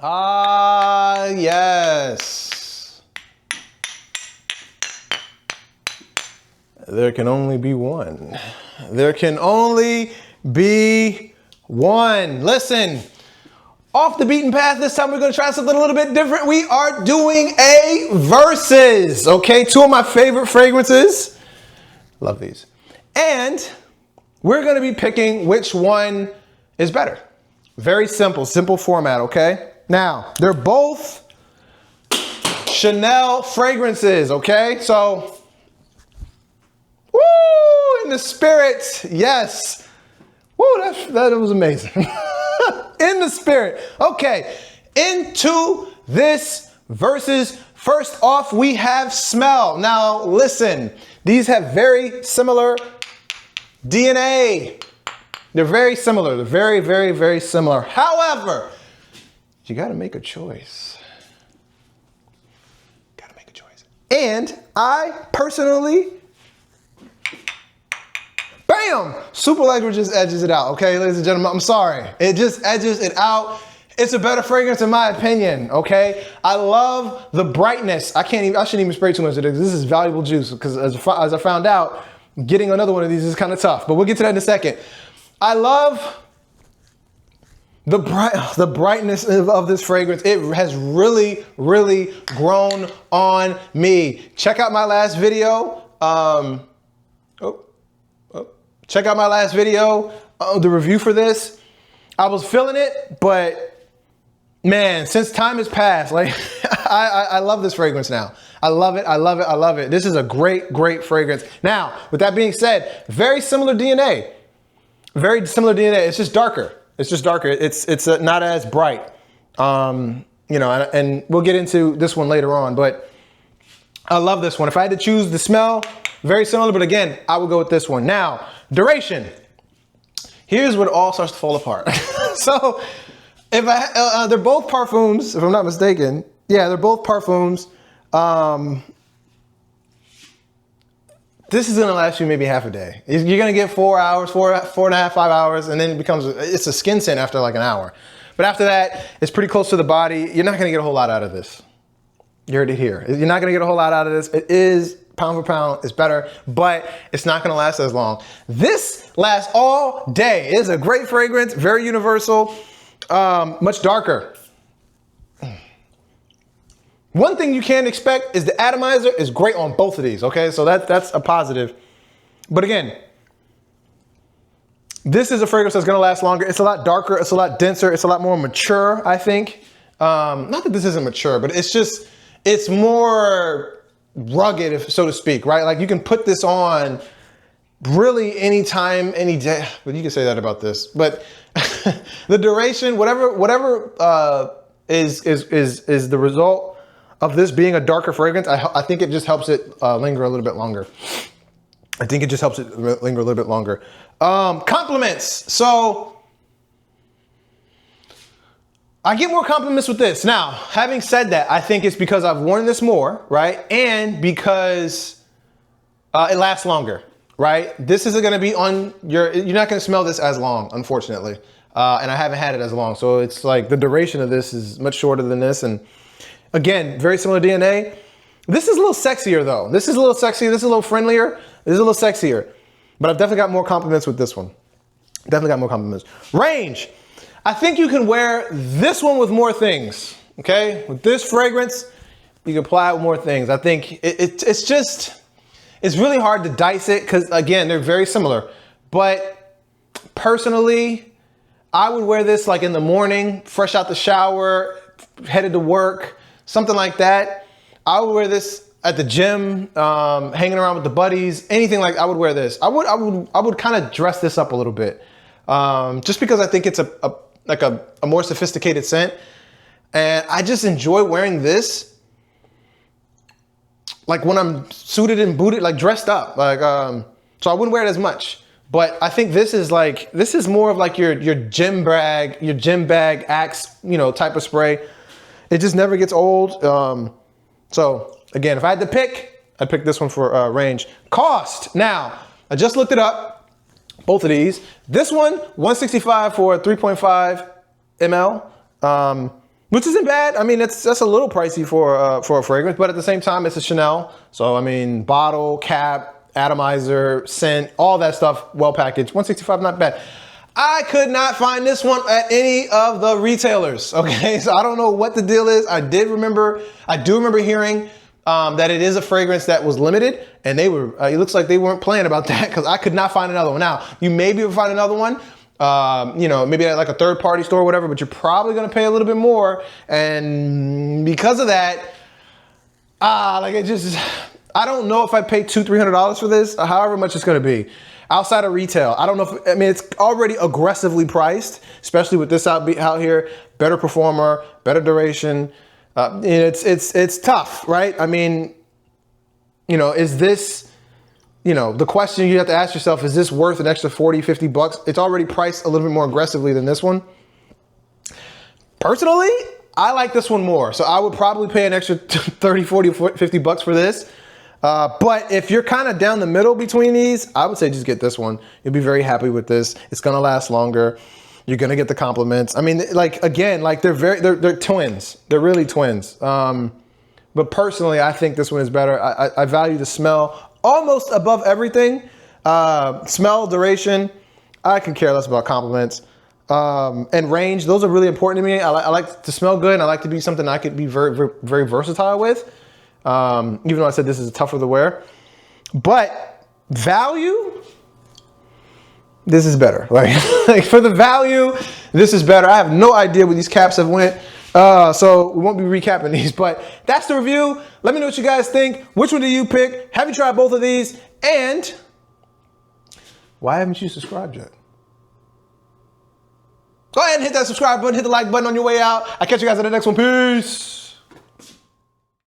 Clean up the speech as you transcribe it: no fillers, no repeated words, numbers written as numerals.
Ah, yes. There can only be one. There can only be one. Listen, off the beaten path, this time we're gonna try something a little bit different. We are doing a versus, okay? Two of my favorite fragrances. Love these. And we're gonna be picking which one is better. Very simple format, okay? Now, they're both Chanel fragrances, okay? So, woo, in the spirit, yes. Woo, that was amazing. In the spirit. Okay, into this versus. First off, we have smell. Now, listen, these have very similar DNA. They're very similar. They're very, very, very similar. However, you got to make a choice. Got to make a choice. And I personally, bam, Superlegère just edges it out. Okay, ladies and gentlemen, I'm sorry. It just edges it out. It's a better fragrance in my opinion, okay? I love the brightness. I shouldn't even spray too much of this. This is valuable juice because as I found out, getting another one of these is kind of tough, but we'll get to that in a second. I love the brightness of this fragrance. It has really, really grown on me. Check out my last video. Check out my last video, the review for this. I was feeling it, but man, since time has passed, like I love this fragrance now. I love it, I love it, I love it. This is a great, great fragrance. Now, with that being said, very similar DNA. Very similar DNA, it's just darker. It's just darker, it's not as bright. You know, and we'll get into this one later on, but I love this one. If I had to choose the smell, very similar, but again, I would go with this one. Now, duration. Here's where it all starts to fall apart. So, if they're both parfums, if I'm not mistaken. Yeah, they're both parfums. This is gonna last you maybe half a day. You're gonna get 4 hours, four and a half, 5 hours, and then it's a skin scent after like an hour. But after that, it's pretty close to the body. You're not gonna get a whole lot out of this. You heard it here. You're not gonna get a whole lot out of this. It is pound for pound, it's better, but it's not gonna last as long. This lasts all day. It is a great fragrance, very universal, much darker. One thing you can expect is the atomizer is great on both of these, okay? So that's a positive. But again, this is a fragrance that's gonna last longer. It's a lot darker, it's a lot denser, it's a lot more mature, I think. Not that this isn't mature, but it's more rugged, so to speak, right? Like you can put this on really anytime, any day. Well, you can say that about this, but the duration, whatever is the result of this being a darker fragrance, I think it just helps it linger a little bit longer. I think it just helps it linger a little bit longer. Compliments. So I get more compliments with this. Now, having said that, I think it's because I've worn this more, right? And because it lasts longer, right? This isn't gonna be on you're not gonna smell this as long, unfortunately. And I haven't had it as long. So it's like the duration of this is much shorter than this. And again, very similar DNA. This is a little sexier though. This is a little sexier, this is a little friendlier, this is a little sexier. But I've definitely got more compliments with this one. Definitely got more compliments. Range. I think you can wear this one with more things, okay? With this fragrance, you can apply it with more things. I think it's really hard to dice it because again, they're very similar. But personally, I would wear this like in the morning, fresh out the shower, headed to work, something like that. I would wear this at the gym, hanging around with the buddies, anything like I would wear this. I would kind of dress this up a little bit. Just because I think it's a more sophisticated scent. And I just enjoy wearing this like when I'm suited and booted, like dressed up. Like so I wouldn't wear it as much. But I think this is more of like your gym bag Axe, you know, type of spray. It just never gets old. So again, if I had to pick, I'd pick this one for range. Cost. Now, I just looked it up. Both of these. This one, $165 for 3.5 ml, which isn't bad. I mean, that's a little pricey for a fragrance, but at the same time, it's a Chanel. So I mean, bottle, cap, atomizer, scent, all that stuff, well packaged. $165, not bad. I could not find this one at any of the retailers. Okay, so I don't know what the deal is. I do remember hearing that it is a fragrance that was limited, and they were. It looks like they weren't playing about that because I could not find another one. Now you maybe will find another one. You know, maybe at like a third-party store or whatever, but you're probably gonna pay a little bit more, and because of that, like it just, I don't know if I pay $200-300 for this, or however much it's gonna be. Outside of retail, I don't know if, I mean, it's already aggressively priced, especially with this out here, better performer, better duration. It's tough, right? I mean, you know, is this, you know, the question you have to ask yourself, is this worth an extra $40-50? It's already priced a little bit more aggressively than this one. Personally, I like this one more. So I would probably pay an extra $30, $40, $50 for this. But if you're kind of down the middle between these, I would say just get this one. You'll be very happy with this. It's gonna last longer. You're gonna get the compliments. I mean, like, again, like they're twins. They're really twins. But personally, I think this one is better. I value the smell almost above everything. Smell, duration, I can care less about compliments. And range, those are really important to me. I like to smell good, and I like to be something I could be very, very versatile with. Even though I said this is tougher to wear. But value, this is better. Like for the value, this is better. I have no idea where these caps have went. So we won't be recapping these, but that's the review. Let me know what you guys think. Which one do you pick? Have you tried both of these? And why haven't you subscribed yet? Go ahead and hit that subscribe button, hit the like button on your way out. I'll catch you guys in the next one. Peace.